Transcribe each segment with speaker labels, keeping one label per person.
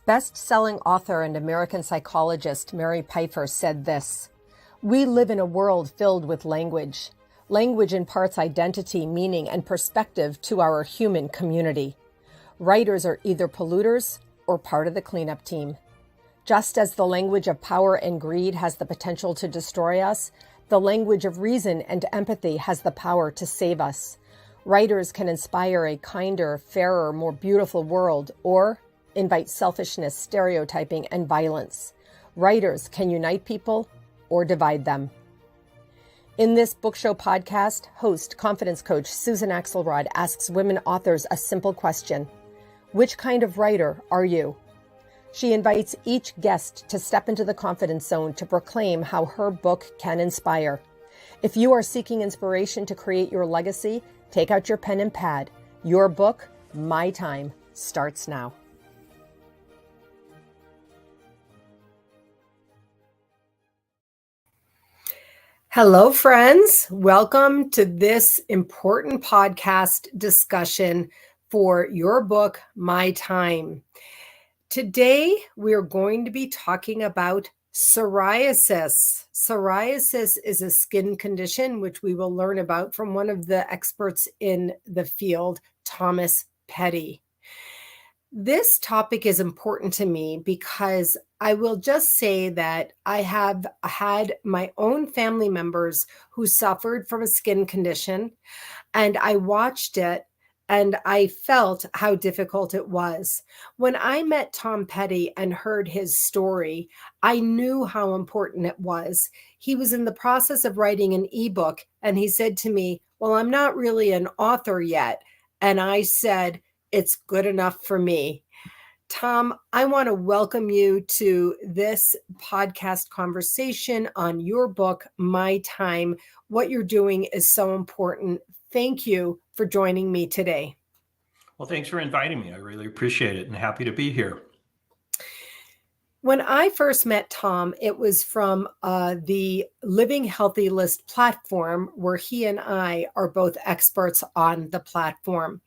Speaker 1: Best-selling author and American psychologist Mary Pfeiffer said this: "We live in a world filled with language. Language imparts identity, meaning, and perspective to our human community. Writers are either polluters or part of the cleanup team. Just as the language of power and greed has the potential to destroy us, the language of reason and empathy has the power to save us. Writers can inspire a kinder, fairer, more beautiful world, or invite selfishness, stereotyping, and violence. Writers can unite people or divide them." In this book show podcast, host, confidence coach Susan Axelrod asks women authors a simple question: which kind of writer are you? She invites each guest to step into the confidence zone to proclaim how her book can inspire. If you are seeking inspiration to create your legacy, take out your pen and pad. Your book, My Time, starts now. Hello, friends. Welcome to this important podcast discussion for your book, My Time. Today, we are going to be talking about psoriasis. Psoriasis is a skin condition, which we will learn about from one of the experts in the field, Thomas Petty. This topic is important to me because I will just say that I have had my own family members who suffered from a skin condition, and I watched it and I felt how difficult it was. When I met Tom Petty and heard his story, I knew how important it was. He was in the process of writing an ebook, and he said to me, "Well, I'm not really an author yet." And I said, "It's good enough for me." Tom, I want to welcome you to this podcast conversation on your book, My Time. What you're doing is so important. Thank you for joining me today.
Speaker 2: Well, thanks for inviting me. I really appreciate it and happy to be here.
Speaker 1: When I first met Tom, it was from the Living Healthy List platform, where he and I are both experts on the platform.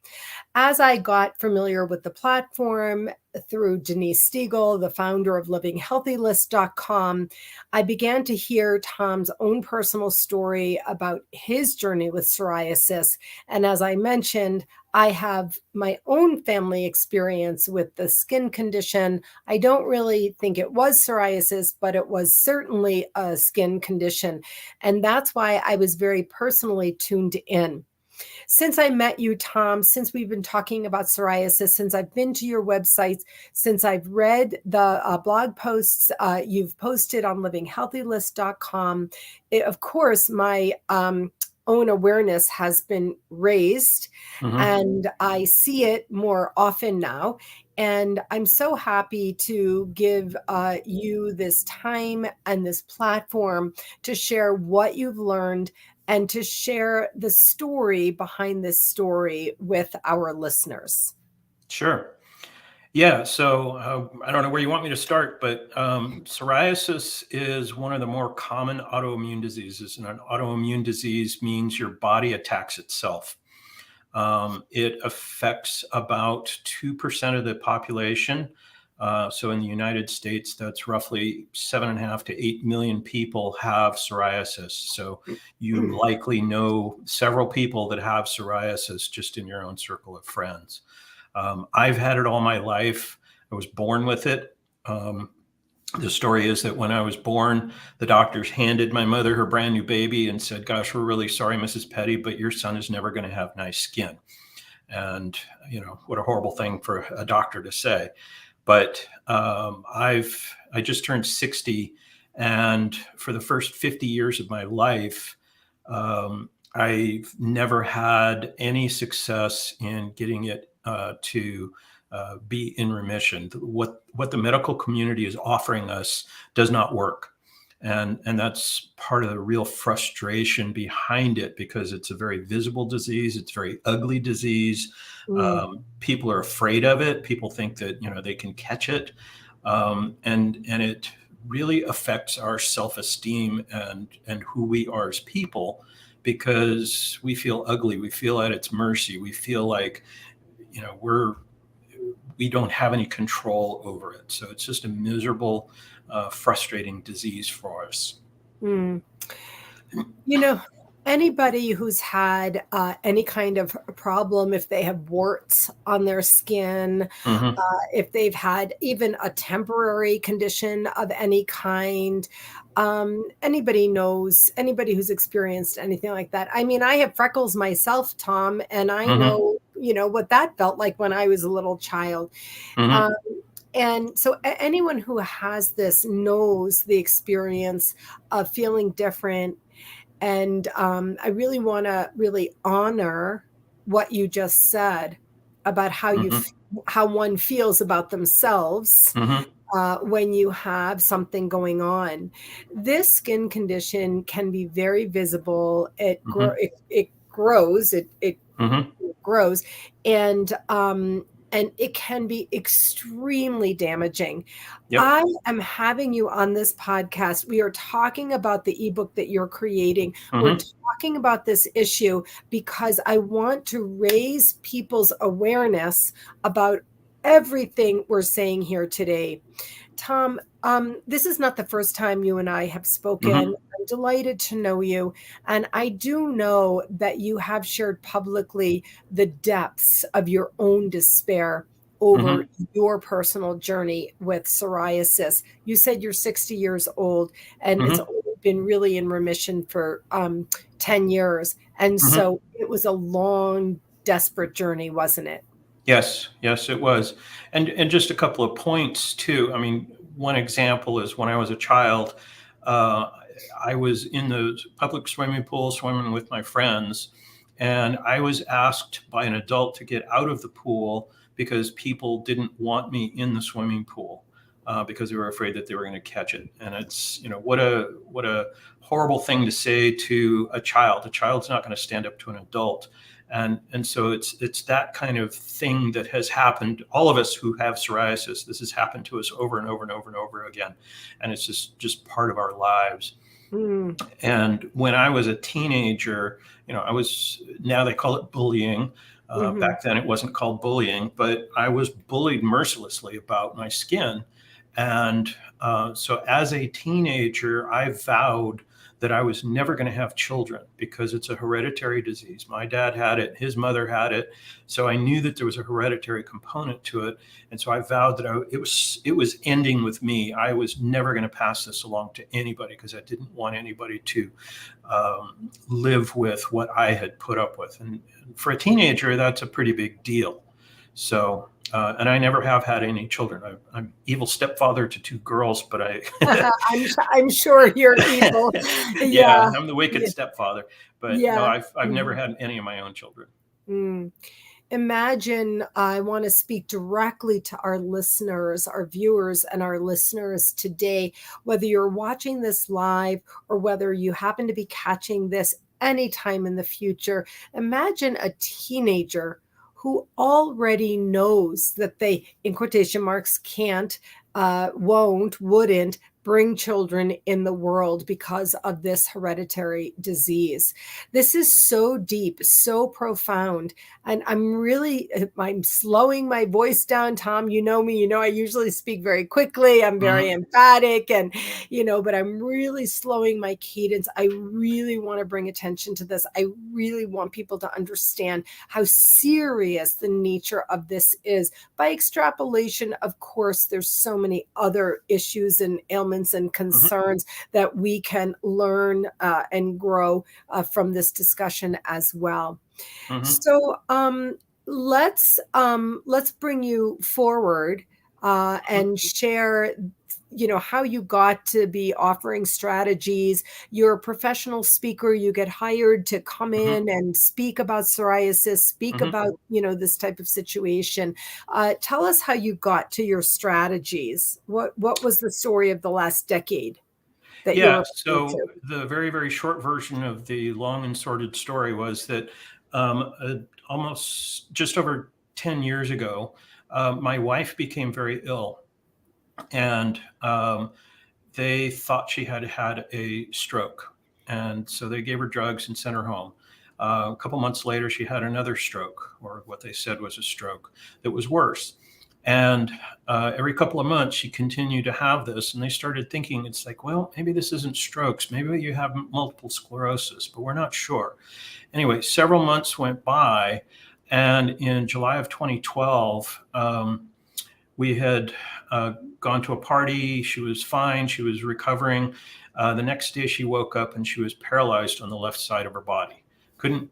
Speaker 1: As I got familiar with the platform through Denise Stiegel, the founder of livinghealthylist.com, I began to hear Tom's own personal story about his journey with psoriasis. And as I mentioned, I have my own family experience with the skin condition. I don't really think it was psoriasis, but it was certainly a skin condition. And that's why I was very personally tuned in. Since I met you, Tom, since we've been talking about psoriasis, since I've been to your website, since I've read the blog posts you've posted on livinghealthylist.com, of course, my own awareness has been raised, and I see it more often now. And I'm so happy to give you this time and this platform to share what you've learned and to share the story behind this story with our listeners.
Speaker 2: Sure. Yeah. So I don't know where you want me to start, but psoriasis is one of the more common autoimmune diseases. And an autoimmune disease means your body attacks itself. It affects about 2% of the population. So in the United States, that's roughly 7.5 to 8 million people have psoriasis. So you likely know several people that have psoriasis just in your own circle of friends. I've had it all my life. I was born with it. The story is that when I was born, the doctors handed my mother her brand new baby and said, "Gosh, we're really sorry, Mrs. Petty, but your son is never going to have nice skin." And, you know, what a horrible thing for a doctor to say. But I just turned 60, and for the first 50 years of my life, I've never had any success in getting it to be in remission. What the medical community is offering us does not work. And that's part of the real frustration behind it, because it's a very visible disease. It's a very ugly disease. People are afraid of it. People think that, you know, they can catch it. And it really affects our self-esteem and who we are as people, because we feel ugly. We feel at its mercy. We feel like, you know, we don't have any control over it. So it's just a miserable, frustrating disease for us.
Speaker 1: Mm. Anybody who's had any kind of problem, if they have warts on their skin,
Speaker 2: Mm-hmm.
Speaker 1: if they've had even a temporary condition of any kind, anybody who's experienced anything like that. I mean, I have freckles myself, Tom, and I
Speaker 2: Mm-hmm.
Speaker 1: know, what that felt like when I was a little child.
Speaker 2: Mm-hmm.
Speaker 1: Um, and so anyone who has this knows the experience of feeling different. And I really want to really honor what you just said about
Speaker 2: Mm-hmm.
Speaker 1: how one feels about themselves
Speaker 2: Mm-hmm.
Speaker 1: when you have something going on. This skin condition can be very visible.
Speaker 2: Mm-hmm.
Speaker 1: It grows. It
Speaker 2: Mm-hmm.
Speaker 1: grows, and it can be extremely damaging.
Speaker 2: Yep.
Speaker 1: I am having you on this podcast. We are talking about the ebook that you're creating. We're
Speaker 2: Mm-hmm.
Speaker 1: talking about this issue because I want to raise people's awareness about everything we're saying here today. Tom, this is not the first time you and I have spoken.
Speaker 2: Mm-hmm.
Speaker 1: I'm delighted to know you. And I do know that you have shared publicly the depths of your own despair over
Speaker 2: Mm-hmm.
Speaker 1: your personal journey with psoriasis. You said you're 60 years old and it's
Speaker 2: Mm-hmm.
Speaker 1: only been really in remission for 10 years. And
Speaker 2: Mm-hmm.
Speaker 1: so it was a long, desperate journey, wasn't it?
Speaker 2: Yes, yes, it was. And just a couple of points too. I mean, one example is when I was a child, uh, I was in the public swimming pool swimming with my friends, and I was asked by an adult to get out of the pool because people didn't want me in the swimming pool because they were afraid that they were going to catch it. And it's, what a horrible thing to say to a child. A child's not going to stand up to an adult. And so it's that kind of thing that has happened. All of us who have psoriasis, this has happened to us over and over and over and over again, and it's just part of our lives.
Speaker 1: Mm,
Speaker 2: And when I was a teenager, I was, now they call it bullying.
Speaker 1: mhm.
Speaker 2: Back then it wasn't called bullying, but I was bullied mercilessly about my skin. And so as a teenager, I vowed that I was never going to have children because it's a hereditary disease. My dad had it, his mother had it. So I knew that there was a hereditary component to it. And so I vowed that it was ending with me. I was never going to pass this along to anybody because I didn't want anybody to live with what I had put up with. And for a teenager, that's a pretty big deal. So, and I never have had any children. I'm evil stepfather to two girls, but
Speaker 1: I'm sure you're evil.
Speaker 2: yeah,
Speaker 1: Yeah.
Speaker 2: I'm the wicked
Speaker 1: Yeah.
Speaker 2: stepfather. But no,
Speaker 1: Yeah.
Speaker 2: I've never
Speaker 1: Mhm.
Speaker 2: had any of my own children.
Speaker 1: Mm. Imagine, I want to speak directly to our listeners, our viewers, and our listeners today, whether you're watching this live or whether you happen to be catching this anytime in the future. Imagine a teenager who already knows that they, in quotation marks, can't, wouldn't bring children in the world because of this hereditary disease. This is so deep, so profound. And I'm slowing my voice down, Tom. You know me, I usually speak very quickly. I'm very
Speaker 2: Hmm.
Speaker 1: emphatic and, but I'm really slowing my cadence. I really want to bring attention to this. I really want people to understand how serious the nature of this is. By extrapolation, of course, there's so many other issues and ailments and
Speaker 2: Hmm.
Speaker 1: concerns that we can learn and grow from this discussion as well.
Speaker 2: Hmm.
Speaker 1: So let's bring you forward and share how you got to be offering strategies. You're a professional speaker. You get hired to come
Speaker 2: Hmm.
Speaker 1: in and speak about psoriasis, speak
Speaker 2: Hmm.
Speaker 1: about this type of situation. Tell us how you got to your strategies. What was the story of the last decade that you're
Speaker 2: Yeah.
Speaker 1: referring
Speaker 2: So
Speaker 1: to?
Speaker 2: the very, very short version of the long and sordid story was that almost just over 10 years ago, my wife became very ill, and they thought she had had a stroke. And so they gave her drugs and sent her home. A couple months later, she had another stroke, or what they said was a stroke that was worse. And every couple of months, she continued to have this. And they started thinking, it's like, well, maybe this isn't strokes. Maybe you have multiple sclerosis, but we're not sure. Anyway, several months went by. And in July of 2012, we had gone to a party. She was fine. She was recovering. The next day, she woke up and she was paralyzed on the left side of her body. Couldn't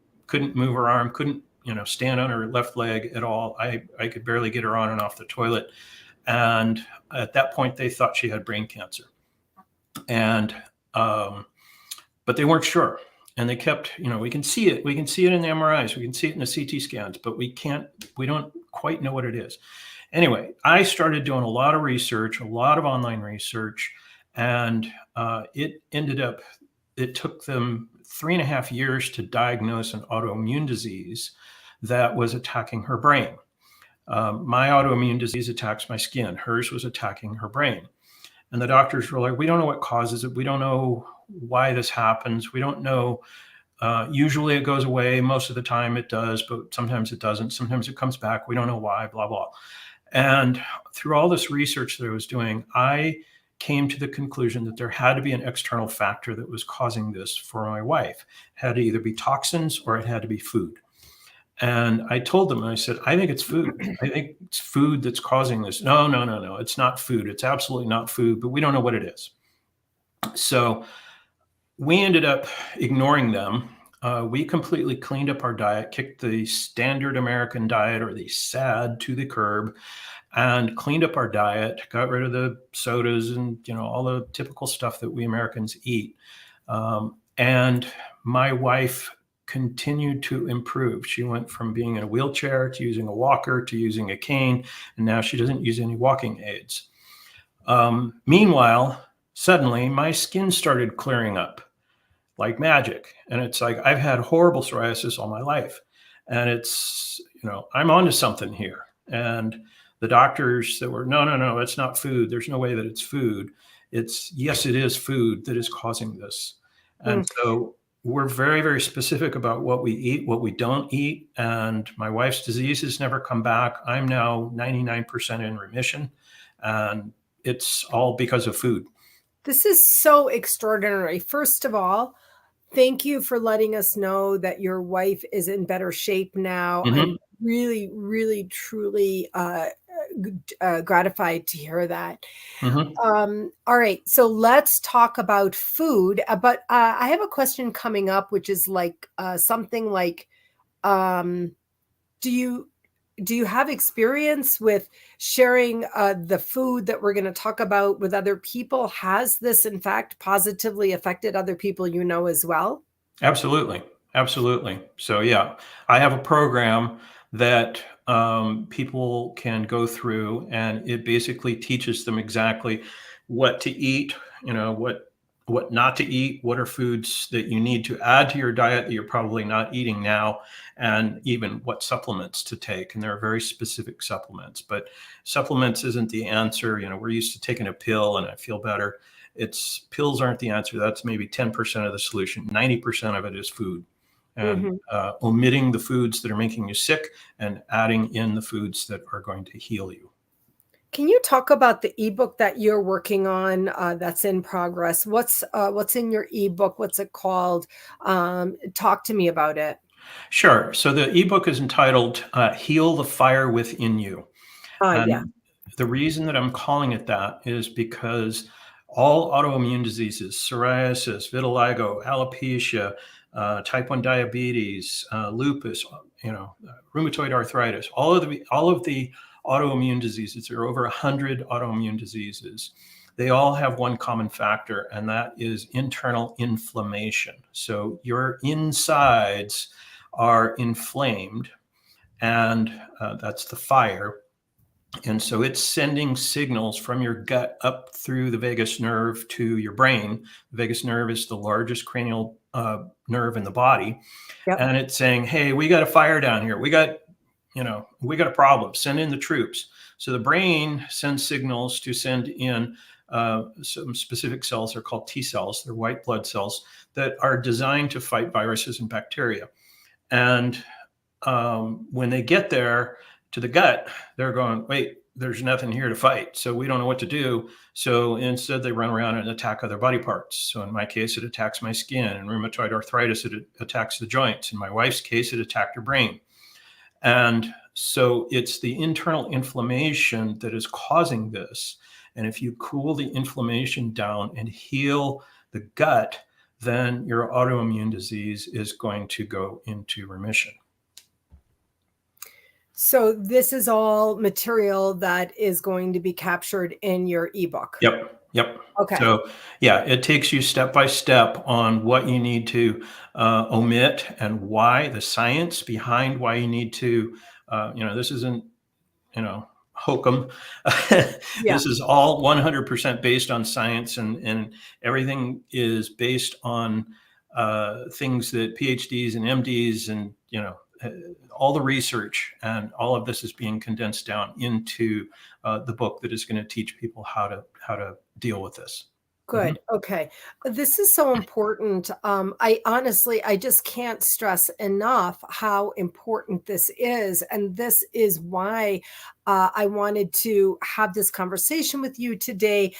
Speaker 2: move her arm. Couldn't stand on her left leg at all. I could barely get her on and off the toilet. And at that point, they thought she had brain cancer. And but they weren't sure. And they kept, we can see it. We can see it in the MRIs. We can see it in the CT scans, but we don't quite know what it is. Anyway, I started doing a lot of research, a lot of online research, and it took them 3.5 years to diagnose an autoimmune disease that was attacking her brain. My autoimmune disease attacks my skin. Hers was attacking her brain. And the doctors were like, we don't know what causes it. We don't know why this happens. We don't know. Usually it goes away. Most of the time it does, but sometimes it doesn't. Sometimes it comes back. We don't know why, blah, blah. And through all this research that I was doing, I came to the conclusion that there had to be an external factor that was causing this for my wife. It had to either be toxins or it had to be food. And I told them, I said, I think it's food. I think it's food that's causing this. No. It's not food. It's absolutely not food, but we don't know what it is. So we ended up ignoring them. We completely cleaned up our diet, kicked the standard American diet or the SAD to the curb, and cleaned up our diet, got rid of the sodas and all the typical stuff that we Americans eat. And my wife continued to improve. She went from being in a wheelchair to using a walker to using a cane, and now she doesn't use any walking aids. Meanwhile, suddenly my skin started clearing up like magic. And it's like, I've had horrible psoriasis all my life. And it's, I'm onto something here. And the doctors that were, no, it's not food. There's no way that it's food. Yes, it is food that is causing this. And so we're very, very specific about what we eat, what we don't eat. And my wife's disease has never come back. I'm now 99% in remission. And it's all because of food.
Speaker 1: This is so extraordinary. First of all, thank you for letting us know that your wife is in better shape now.
Speaker 2: Mm-hmm.
Speaker 1: I'm really, really, truly gratified to hear that.
Speaker 2: Mm-hmm.
Speaker 1: All right. So let's talk about food. But I have a question coming up, which is like something like, do you have experience with sharing the food that we're going to talk about with other people? Has this, in fact, positively affected other people as well?
Speaker 2: Absolutely. So, yeah, I have a program that people can go through, and it basically teaches them exactly what to eat, what not to eat, what are foods that you need to add to your diet that you're probably not eating now, and even what supplements to take. And there are very specific supplements, but supplements isn't the answer. We're used to taking a pill and I feel better. Pills aren't the answer. That's maybe 10% of the solution. 90% of it is food. And omitting the foods that are making you sick and adding in the foods that are going to heal you.
Speaker 1: Can you talk about the ebook that you're working on that's in progress? What's in your ebook? What's it called? Talk to me about it.
Speaker 2: Sure. So the ebook is entitled Heal the Fire Within You.
Speaker 1: Yeah.
Speaker 2: The reason that I'm calling it that is because all autoimmune diseases, psoriasis, vitiligo, alopecia, type 1 diabetes, lupus, rheumatoid arthritis, all of the autoimmune diseases, there are over 100 autoimmune diseases. They all have one common factor, and that is internal inflammation. So your insides are inflamed, and that's the fire. And so it's sending signals from your gut up through the vagus nerve to your brain. The vagus nerve is the largest cranial nerve in the body.
Speaker 1: Yep.
Speaker 2: And it's saying, hey, we got a fire down here. We got a problem. Send in the troops. So the brain sends signals to send in some specific cells. They're called T cells. They're white blood cells that are designed to fight viruses and bacteria. And when they get there to the gut, they're going, wait, there's nothing here to fight. So we don't know what to do. So instead they run around and attack other body parts. So in my case, it attacks my skin. In rheumatoid arthritis, it attacks the joints. In my wife's case, it attacked her brain. And so it's the internal inflammation that is causing this. And if you cool the inflammation down and heal the gut, then your autoimmune disease is going to go into remission.
Speaker 1: So this is all material that is going to be captured in your ebook.
Speaker 2: Yep.
Speaker 1: Okay.
Speaker 2: So yeah, it takes you step by step on what you need to omit and why, the science behind why you need to, this isn't, hokum. This is all 100% based on science, and everything is based on things that PhDs and MDs and, all the research, and all of this is being condensed down into the book that is going to teach people how to deal with this.
Speaker 1: Good. Okay. This is so important. I just can't stress enough how important this is. And this is why I wanted to have this conversation with you today.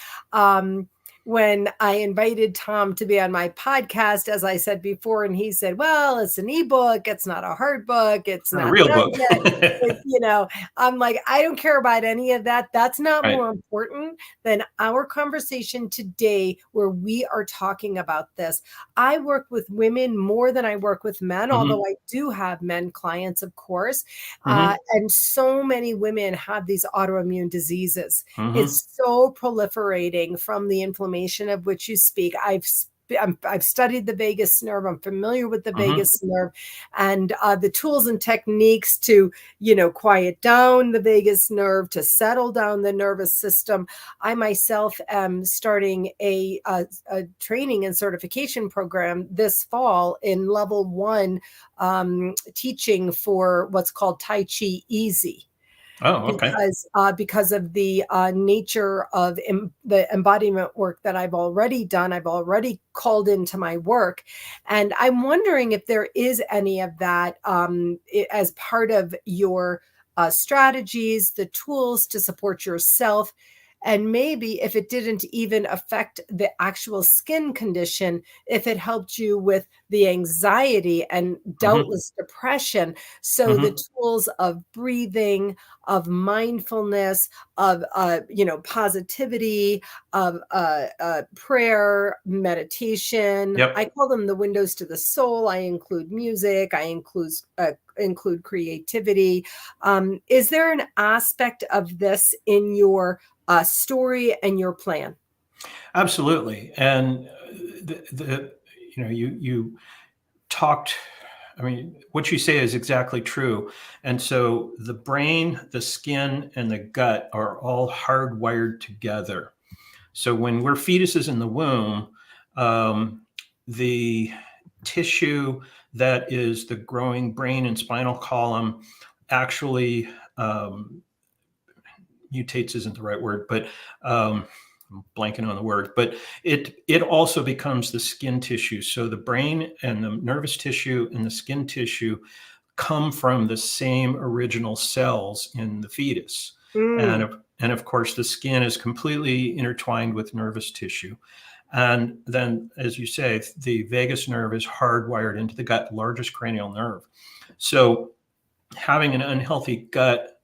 Speaker 1: When I invited Tom to be on my podcast, as I said before, and he said, well, it's an ebook. It's not a hard book. It's not
Speaker 2: a real book.
Speaker 1: I'm like, I don't care about any of that. That's not
Speaker 2: right.
Speaker 1: more important than our conversation today, where we are talking about this. I work with women more than I work with men, although I do have men clients, of course. And so many women have these autoimmune diseases. It's so proliferating from the inflammation of which you speak. I've studied the vagus nerve. I'm familiar with the vagus nerve, and the tools and techniques to, quiet down the vagus nerve, to settle down the nervous system. I myself am starting a training and certification program this fall in level 1, teaching for what's called Tai Chi Easy.
Speaker 2: Oh, okay.
Speaker 1: Because of the nature of the embodiment work that I've already done, I've already called into my work. And I'm wondering if there is any of that as part of your strategies, the tools to support yourself. And maybe if it didn't even affect the actual skin condition, if it helped you with the anxiety and doubtless depression. So the tools of breathing, of mindfulness, of, positivity, of prayer, meditation.
Speaker 2: Yep.
Speaker 1: I call them the windows to the soul. I include music. I include creativity. Is there an aspect of this in your story and your plan?
Speaker 2: Absolutely. And you talked, what you say is exactly true. And so the brain, the skin, and the gut are all hardwired together. So when we're fetuses in the womb, the tissue that is the growing brain and spinal column actually mutates isn't the right word, but I'm blanking on the word, but it also becomes the skin tissue. So the brain and the nervous tissue and the skin tissue come from the same original cells in the fetus. And of course, the skin is completely intertwined with nervous tissue. And then, as you say, the vagus nerve is hardwired into the gut, largest cranial nerve. So having an unhealthy gut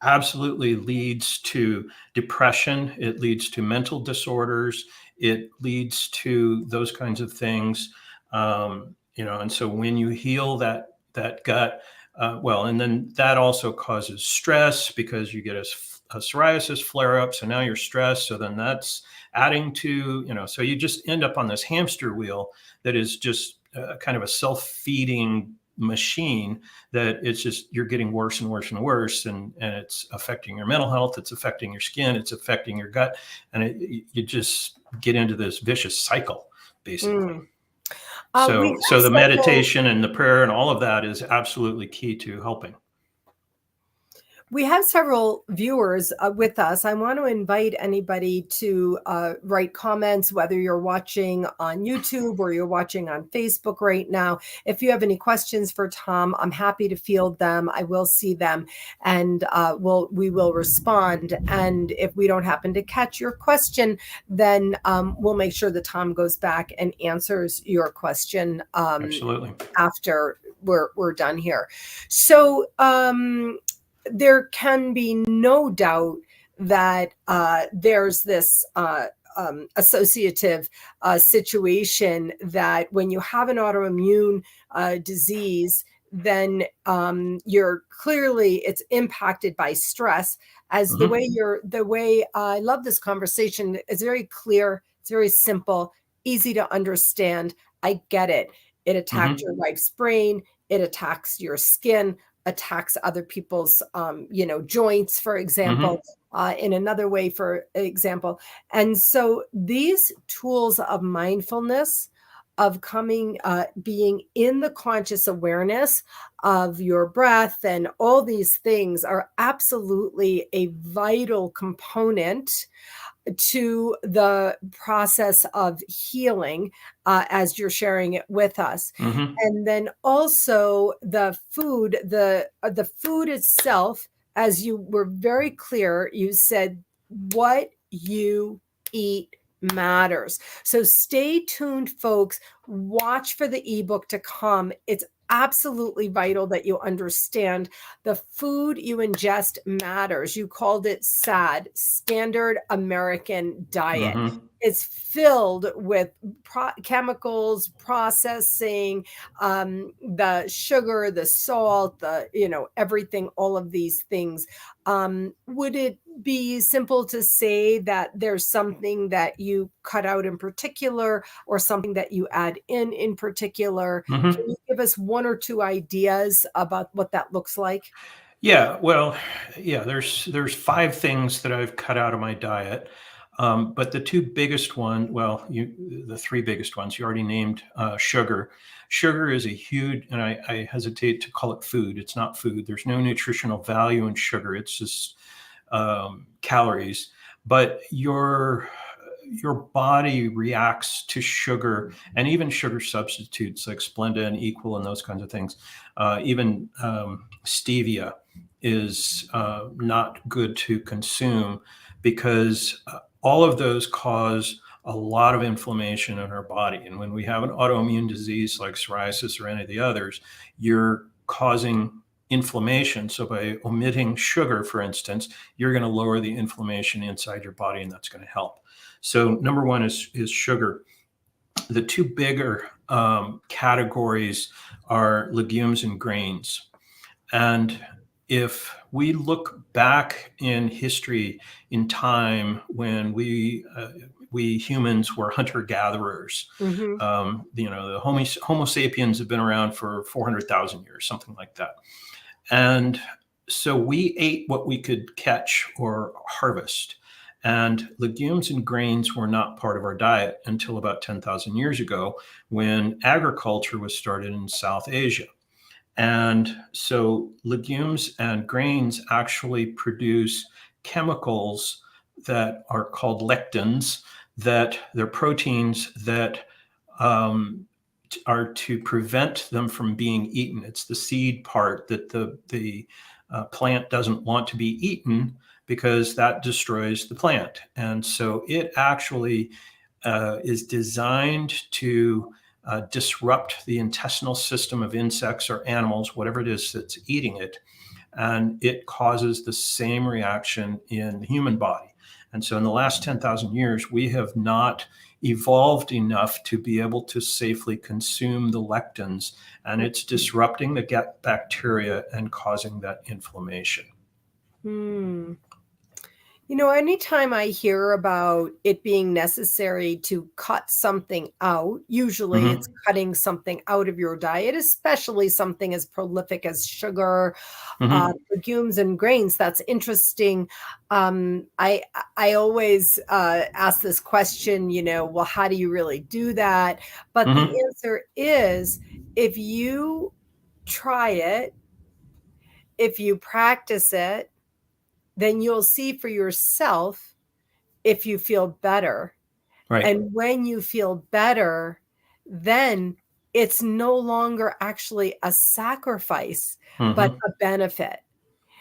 Speaker 2: absolutely leads to depression. It leads to mental disorders. It leads to those kinds of things. And so when you heal that gut, and then that also causes stress because you get a psoriasis flare up. So now you're stressed. So then that's adding to, so you just end up on this hamster wheel that is just kind of a self-feeding machine, that it's just, you're getting worse and worse and worse, and it's affecting your mental health, it's affecting your skin, it's affecting your gut, and you just get into this vicious cycle, basically. So the meditation and the prayer and all of that is absolutely key to helping.
Speaker 1: We have several viewers with us. I want to invite anybody to write comments, whether you're watching on YouTube or you're watching on Facebook right now. If you have any questions for Tom, I'm happy to field them. I will see them, and we will respond. And if we don't happen to catch your question, then we'll make sure that Tom goes back and answers your question
Speaker 2: Absolutely.
Speaker 1: after we're done here. So there can be no doubt that there's this associative situation that when you have an autoimmune disease, then you're clearly, it's impacted by stress. As the way I love this conversation, it's very clear, it's very simple, easy to understand. I get it. It attacked your wife's brain. It attacks your skin, attacks other people's, joints, for example, in another way, for example. And so these tools of mindfulness, of being in the conscious awareness of your breath and all these things are absolutely a vital component to the process of healing as you're sharing it with us. And then also the food itself, as you were very clear, you said what you eat matters. So stay tuned, folks. Watch for the ebook to come. It's absolutely vital that you understand the food you ingest matters. You called it SAD, Standard American Diet. It's filled with chemicals, processing, the sugar, the salt, everything, all of these things. Would it be simple to say that there's something that you cut out in particular or something that you add in particular? Can you give us one or two ideas about what that looks like?
Speaker 2: Yeah, well, yeah, there's 5 things that I've cut out of my diet. But the 2 biggest the 3 biggest ones, you already named sugar. Sugar is a huge, and I hesitate to call it food. It's not food. There's no nutritional value in sugar. It's just calories. But your body reacts to sugar and even sugar substitutes like Splenda and Equal and those kinds of things. Even stevia is not good to consume because all of those cause a lot of inflammation in our body. And when we have an autoimmune disease like psoriasis or any of the others, you're causing inflammation. So by omitting sugar, for instance, you're going to lower the inflammation inside your body, and that's going to help. So number one is sugar. The 2 bigger categories are legumes and grains. And if we look back in history, in time when we humans were hunter-gatherers, the Homo sapiens have been around for 400,000 years, something like that. And so we ate what we could catch or harvest. And legumes and grains were not part of our diet until about 10,000 years ago, when agriculture was started in South Asia. And so legumes and grains actually produce chemicals that are called lectins, that they're proteins that are to prevent them from being eaten. It's the seed part that the plant doesn't want to be eaten because that destroys the plant. And so it actually is designed to disrupt the intestinal system of insects or animals, whatever it is that's eating it. And it causes the same reaction in the human body. And so in the last 10,000 years, we have not evolved enough to be able to safely consume the lectins, and it's disrupting the gut bacteria and causing that inflammation.
Speaker 1: Anytime I hear about it being necessary to cut something out, usually it's cutting something out of your diet, especially something as prolific as sugar, legumes and grains. That's interesting. I always ask this question, well, how do you really do that? But the answer is, if you try it, if you practice it, then you'll see for yourself if you feel better.
Speaker 2: Right.
Speaker 1: And when you feel better, then it's no longer actually a sacrifice, but
Speaker 2: Hmm.
Speaker 1: a benefit.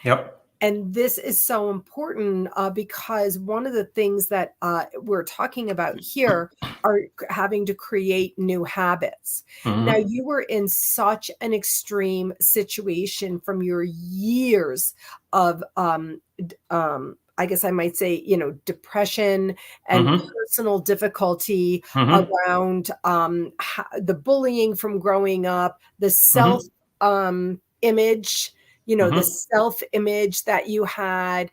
Speaker 2: Yep.
Speaker 1: And this is so important because one of the things that we're talking about here are having to create new habits. Now,
Speaker 2: Hmm.
Speaker 1: you were in such an extreme situation from your years of, I guess I might say, depression and
Speaker 2: Hmm.
Speaker 1: personal difficulty
Speaker 2: Hmm.
Speaker 1: around the bullying from growing up, the self
Speaker 2: Hmm.
Speaker 1: image, the
Speaker 2: Hmm.
Speaker 1: self-image that you had,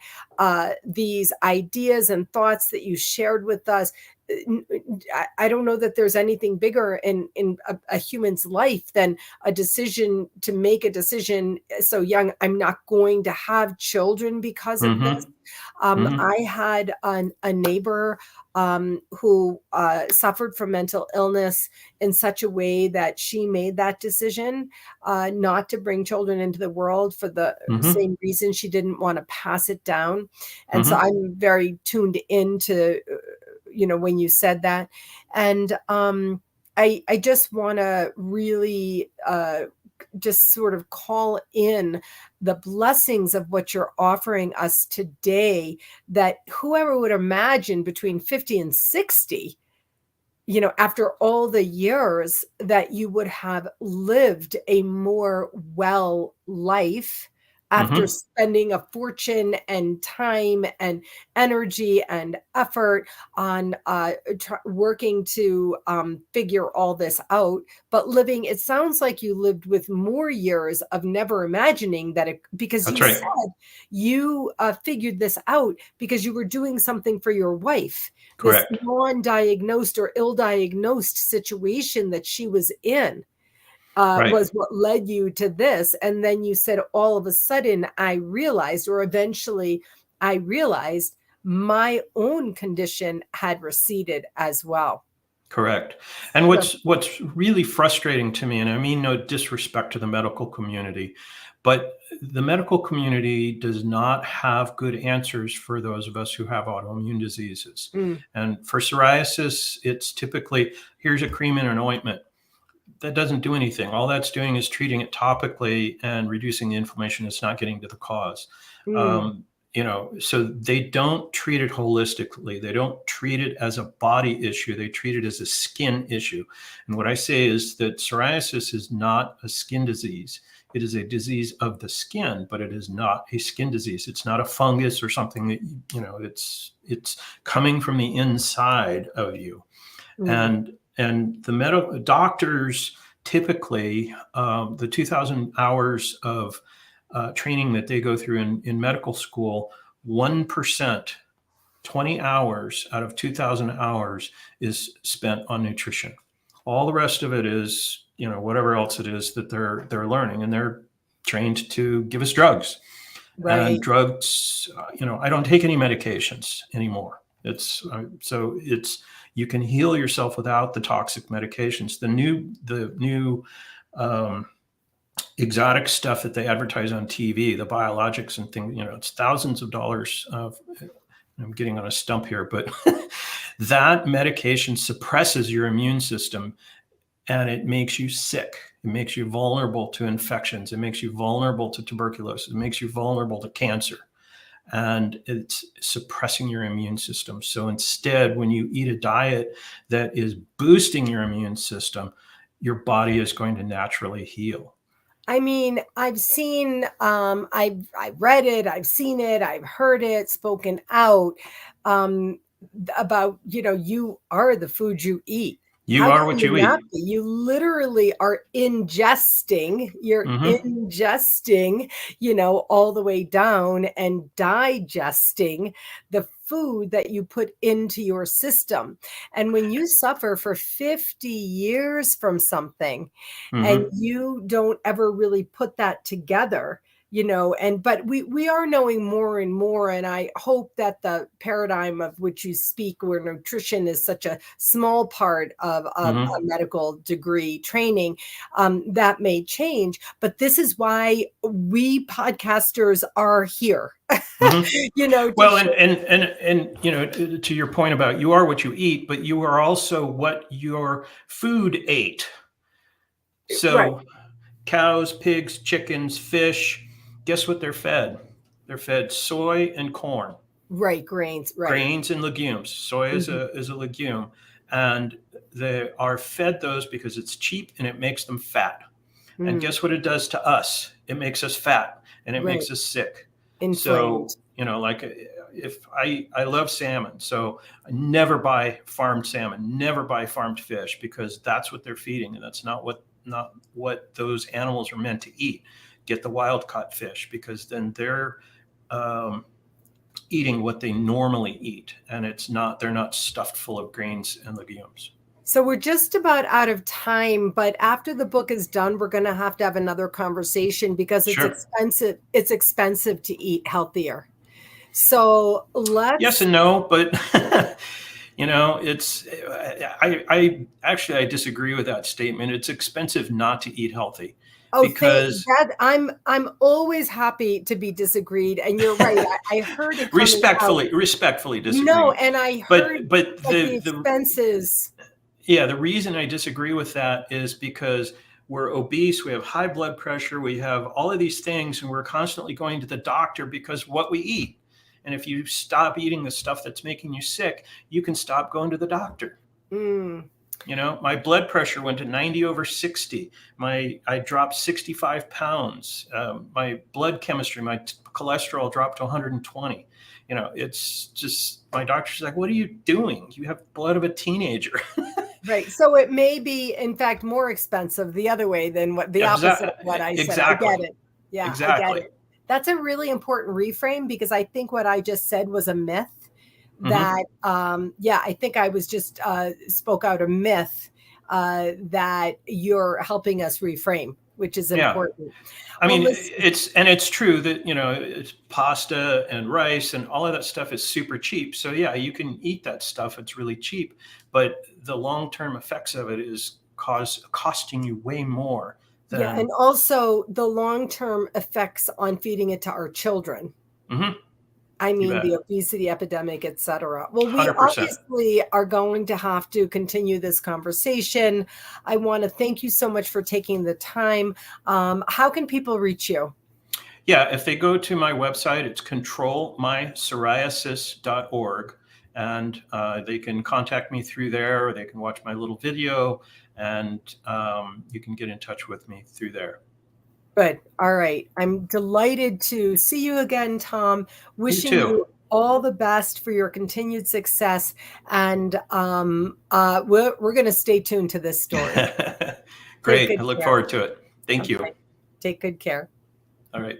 Speaker 1: these ideas and thoughts that you shared with us. I don't know that there's anything bigger in a human's life than a decision to make a decision so young. I'm not going to have children because of this.
Speaker 2: Hmm. Hmm.
Speaker 1: I had a neighbor who suffered from mental illness in such a way that she made that decision not to bring children into the world for the
Speaker 2: Hmm.
Speaker 1: same reason she didn't want to pass it down. And so
Speaker 2: Hmm.
Speaker 1: I'm very tuned into, when you said that. And I just want to really just sort of call in the blessings of what you're offering us today, that whoever would imagine between 50 and 60, after all the years, that you would have lived a more well life after
Speaker 2: Hmm.
Speaker 1: spending a fortune and time and energy and effort on working to figure all this out, but living, it sounds like you lived with more years of never imagining that because
Speaker 2: That's
Speaker 1: you
Speaker 2: right.
Speaker 1: said you figured this out because you were doing something for your wife, this
Speaker 2: Correct.
Speaker 1: non-diagnosed or ill-diagnosed situation that she was in,
Speaker 2: Right.
Speaker 1: was what led you to this. And then you said, all of a sudden, I realized, or eventually I realized my own condition had receded as well.
Speaker 2: Correct. And
Speaker 1: So,
Speaker 2: what's really frustrating to me, and I mean no disrespect to the medical community, but the medical community does not have good answers for those of us who have autoimmune diseases.
Speaker 1: mm,
Speaker 2: And for psoriasis, it's typically here's a cream and an ointment. That doesn't do anything. All that's doing is treating it topically and reducing the inflammation. It's not getting to the cause.
Speaker 1: mm,
Speaker 2: Um, so they don't treat it holistically. They don't treat it as a body issue. They treat it as a skin issue. And what I say is that psoriasis is not a skin disease. It is a disease of the skin, but it is not a skin disease. It's not a fungus or something that it's coming from the inside of you.
Speaker 1: mm.
Speaker 2: And the medical doctors typically, the 2,000 hours of training that they go through in medical school, 1%, 20 hours out of 2,000 hours is spent on nutrition. All the rest of it is, whatever else it is that they're learning, and they're trained to give us drugs. And
Speaker 1: Right.
Speaker 2: drugs, I don't take any medications anymore. It's you can heal yourself without the toxic medications. The new um, exotic stuff that they advertise on TV, the biologics and things, it's thousands of dollars of. I'm getting on a stump here, but that medication suppresses your immune system, and it makes you sick. It makes you vulnerable to infections. It makes you vulnerable to tuberculosis. It makes you vulnerable to cancer, and it's suppressing your immune system. So instead, when you eat a diet that is boosting your immune system, your body is going to naturally heal.
Speaker 1: I mean, I've seen, I've read it, I've seen it, I've heard it spoken out, um, about, you are the food you eat.
Speaker 2: You
Speaker 1: How
Speaker 2: are
Speaker 1: can
Speaker 2: what
Speaker 1: you
Speaker 2: you
Speaker 1: not
Speaker 2: eat.
Speaker 1: be? You literally are ingesting, you're
Speaker 2: Hmm.
Speaker 1: ingesting, all the way down and digesting the food that you put into your system. And when you suffer for 50 years from something, and
Speaker 2: Hmm.
Speaker 1: you don't ever really put that together, but we are knowing more and more, and I hope that the paradigm of which you speak, where nutrition is such a small part of a medical degree training, that may change. But this is why we podcasters are here.
Speaker 2: Well, and to your point about you are what you eat, but you are also what your food ate. So
Speaker 1: right.
Speaker 2: Cows, pigs, chickens, fish, guess what they're fed? They're fed soy and corn.
Speaker 1: Right, grains, right.
Speaker 2: Grains and legumes. Soy is a legume. And they are fed those because it's cheap and it makes them fat. And guess what it does to us? It makes us fat and it makes us sick.
Speaker 1: Inflamed.
Speaker 2: So, like if I love salmon, so I never buy farmed salmon, never buy farmed fish, because that's what they're feeding. And that's not what those animals are meant to eat. Get the wild caught fish, because then they're eating what they normally eat, and they're not stuffed full of grains and legumes.
Speaker 1: So we're just about out of time, but after the book is done, we're going to have another conversation, because it's expensive. It's expensive to eat healthier. So
Speaker 2: yes and no, but I disagree with that statement. It's expensive not to eat healthy.
Speaker 1: Oh, because I'm always happy to be disagreed, and you're right. I heard it
Speaker 2: respectfully disagree.
Speaker 1: No, and I heard
Speaker 2: but
Speaker 1: the expenses.
Speaker 2: Yeah, the reason I disagree with that is because we're obese, we have high blood pressure, we have all of these things, and we're constantly going to the doctor because of what we eat. And if you stop eating the stuff that's making you sick, you can stop going to the doctor. My blood pressure went to 90/60. I dropped 65 pounds. My blood chemistry, my cholesterol dropped to 120. It's just, my doctor's like, what are you doing? You have blood of a teenager.
Speaker 1: Right. So it may be, in fact, more expensive the other way than what the opposite of what I said.
Speaker 2: Exactly.
Speaker 1: I get it. Yeah,
Speaker 2: exactly.
Speaker 1: I get it. That's a really important reframe, because I think what I just said was a myth. That, I think I was just spoke out a myth that you're helping us reframe, which is important.
Speaker 2: It's true that, it's pasta and rice and all of that stuff is super cheap. So yeah, you can eat that stuff. It's really cheap, but the long-term effects of it is costing you way more.
Speaker 1: And also the long-term effects on feeding it to our children. I mean, the obesity epidemic, et cetera. Well, we 100%. Obviously are going to have to continue this conversation. I want to thank you so much for taking the time. How can people reach you?
Speaker 2: Yeah, if they go to my website, it's controlmypsoriasis.org, and they can contact me through there, or they can watch my little video, and you can get in touch with me through there.
Speaker 1: Good. All right. I'm delighted to see you again, Tom. Wishing you all the best for your continued success. And we're going to stay tuned to this story.
Speaker 2: Great. I look forward to it. Thank you.
Speaker 1: Take good care.
Speaker 2: All right.